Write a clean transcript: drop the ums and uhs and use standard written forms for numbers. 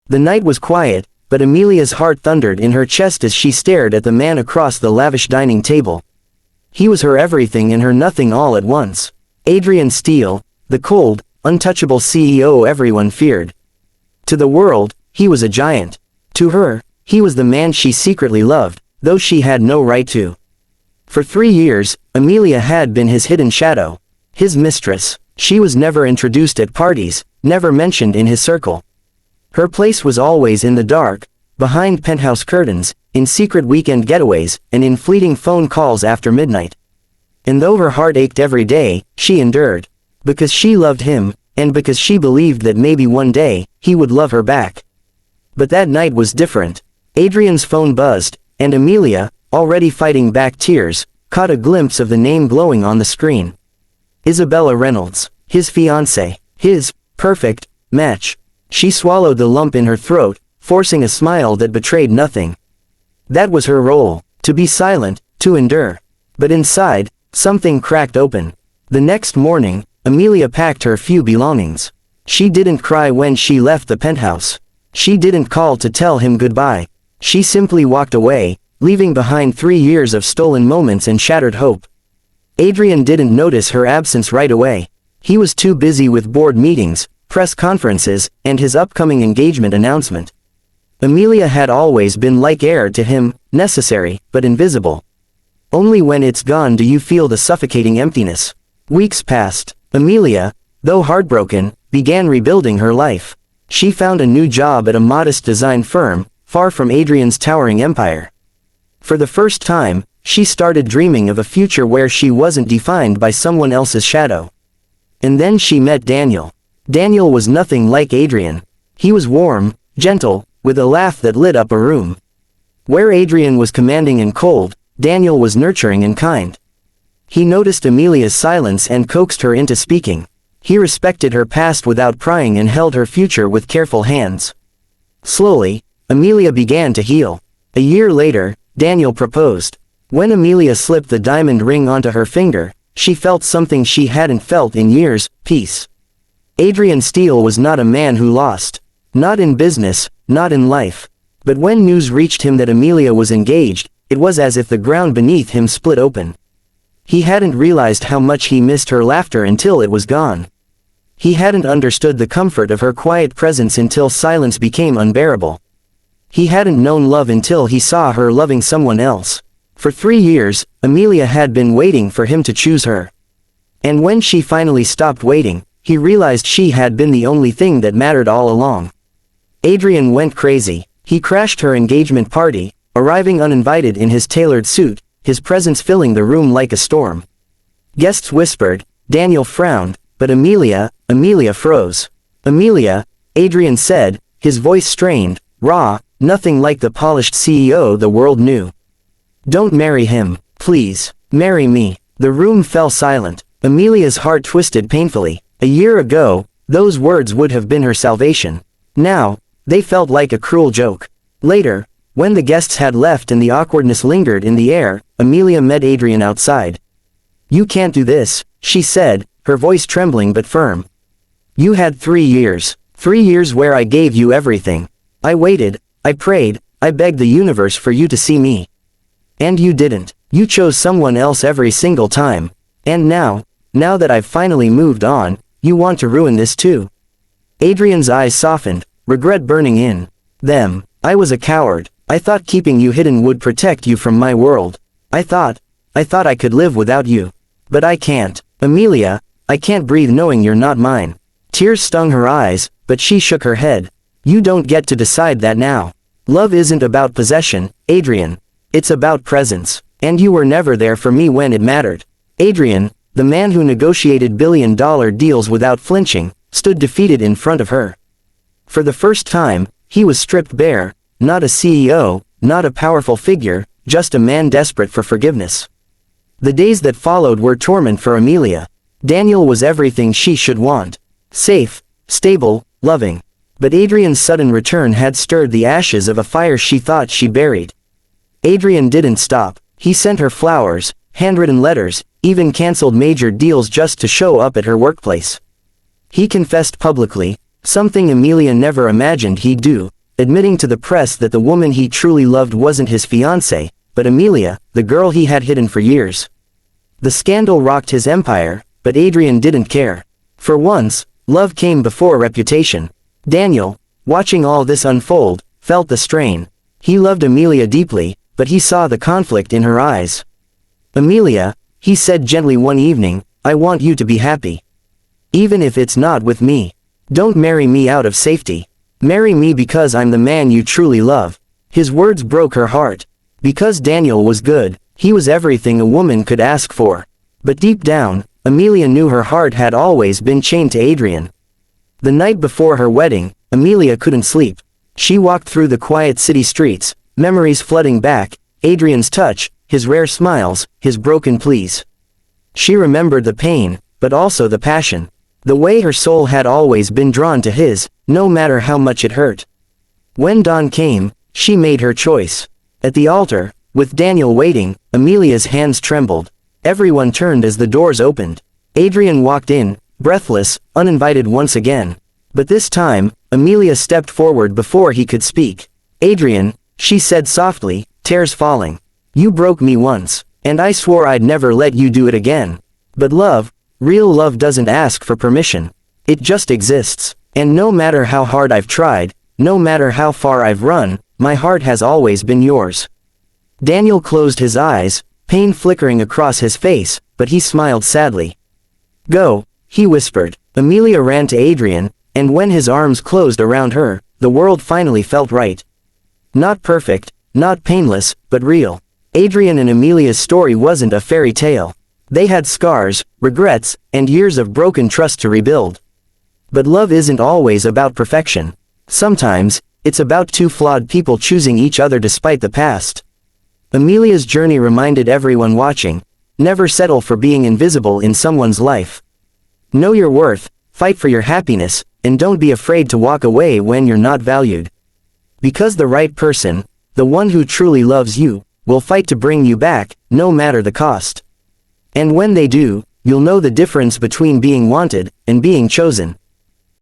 The night was quiet, but Amelia's heart thundered in her chest as she stared at the man across the lavish dining table. He was her everything and her nothing all at once. Adrian Steele, the cold, untouchable CEO everyone feared. To the world, he was a giant. To her, he was the man she secretly loved, though she had no right to. For 3 years, Amelia had been his hidden shadow. His mistress. She was never introduced at parties, never mentioned in his circle. Her place was always in the dark, behind penthouse curtains, in secret weekend getaways, and in fleeting phone calls after midnight. And though her heart ached every day, she endured. Because she loved him, and because she believed that maybe one day, he would love her back. But that night was different. Adrian's phone buzzed, and Amelia, already fighting back tears, caught a glimpse of the name glowing on the screen. Isabella Reynolds, his fiancée, his perfect match. She swallowed the lump in her throat, forcing a smile that betrayed nothing. That was her role, to be silent, to endure. But inside, something cracked open. The next morning, Amelia packed her few belongings. She didn't cry when she left the penthouse. She didn't call to tell him goodbye. She simply walked away, leaving behind 3 years of stolen moments and shattered hope. Adrian didn't notice her absence right away. He was too busy with board meetings, press conferences, and his upcoming engagement announcement. Amelia had always been like air to him, necessary, but invisible. Only when it's gone do you feel the suffocating emptiness. Weeks passed. Amelia, though heartbroken, began rebuilding her life. She found a new job at a modest design firm, far from Adrian's towering empire. For the first time, she started dreaming of a future where she wasn't defined by someone else's shadow. And then she met Daniel. Daniel was nothing like Adrian. He was warm, gentle, with a laugh that lit up a room. Where Adrian was commanding and cold, Daniel was nurturing and kind. He noticed Amelia's silence and coaxed her into speaking. He respected her past without prying and held her future with careful hands. Slowly, Amelia began to heal. A year later, Daniel proposed. When Amelia slipped the diamond ring onto her finger, she felt something she hadn't felt in years: peace. Adrian Steele was not a man who lost. Not in business, not in life. But when news reached him that Amelia was engaged, it was as if the ground beneath him split open. He hadn't realized how much he missed her laughter until it was gone. He hadn't understood the comfort of her quiet presence until silence became unbearable. He hadn't known love until he saw her loving someone else. For 3 years, Amelia had been waiting for him to choose her. And when she finally stopped waiting, he realized she had been the only thing that mattered all along. Adrian went crazy. He crashed her engagement party, arriving uninvited in his tailored suit, his presence filling the room like a storm. Guests whispered, Daniel frowned, but Amelia froze. Amelia, Adrian said, his voice strained, raw, nothing like the polished CEO the world knew. Don't marry him, please. Marry me. The room fell silent. Amelia's heart twisted painfully. A year ago, those words would have been her salvation. Now, they felt like a cruel joke. Later, when the guests had left and the awkwardness lingered in the air, Amelia met Adrian outside. You can't do this, she said, her voice trembling but firm. You had 3 years. 3 years where I gave you everything. I waited, I prayed, I begged the universe for you to see me. And you didn't. You chose someone else every single time. And now that I've finally moved on, you want to ruin this too. Adrian's eyes softened, regret burning in them. I was a coward. I thought keeping you hidden would protect you from my world. I thought I could live without you. But I can't. Amelia, I can't breathe knowing you're not mine. Tears stung her eyes, but she shook her head. You don't get to decide that now. Love isn't about possession, Adrian. It's about presence. And you were never there for me when it mattered. Adrian, the man who negotiated billion-dollar deals without flinching, stood defeated in front of her. For the first time, he was stripped bare, not a CEO, not a powerful figure, just a man desperate for forgiveness. The days that followed were torment for Amelia. Daniel was everything she should want. Safe, stable, loving. But Adrian's sudden return had stirred the ashes of a fire she thought she buried. Adrian didn't stop. He sent her flowers, handwritten letters, even canceled major deals just to show up at her workplace. He confessed publicly, something Amelia never imagined he'd do. admitting to the press that the woman he truly loved wasn't his fiancée, but Amelia, the girl he had hidden for years. The scandal rocked his empire, but Adrian didn't care. For once, love came before reputation. Daniel, watching all this unfold, felt the strain. He loved Amelia deeply, but he saw the conflict in her eyes. "Amelia," he said gently one evening, "I want you to be happy. Even if it's not with me. Don't marry me out of safety. Marry me because I'm the man you truly love." His words broke her heart. Because Daniel was good, he was everything a woman could ask for. But deep down, Amelia knew her heart had always been chained to Adrian. The night before her wedding, Amelia couldn't sleep. She walked through the quiet city streets, memories flooding back, Adrian's touch, his rare smiles, his broken pleas. She remembered the pain, but also the passion. The way her soul had always been drawn to his, no matter how much it hurt. When dawn came, she made her choice. At the altar, with Daniel waiting, Amelia's hands trembled. Everyone turned as the doors opened. Adrian walked in, breathless, uninvited once again. But this time, Amelia stepped forward before he could speak. "Adrian," she said softly, tears falling. "You broke me once, and I swore I'd never let you do it again. But love, real love doesn't ask for permission. It just exists. And no matter how hard I've tried, no matter how far I've run, my heart has always been yours." Daniel closed his eyes, pain flickering across his face, but he smiled sadly. "Go," he whispered. Amelia ran to Adrian, and when his arms closed around her, the world finally felt right. Not perfect, not painless, but real. Adrian and Amelia's story wasn't a fairy tale. They had scars, regrets, and years of broken trust to rebuild. But love isn't always about perfection. Sometimes, it's about two flawed people choosing each other despite the past. Amelia's journey reminded everyone watching, never settle for being invisible in someone's life. Know your worth, fight for your happiness, and don't be afraid to walk away when you're not valued. Because the right person, the one who truly loves you, will fight to bring you back, no matter the cost. And when they do, you'll know the difference between being wanted and being chosen.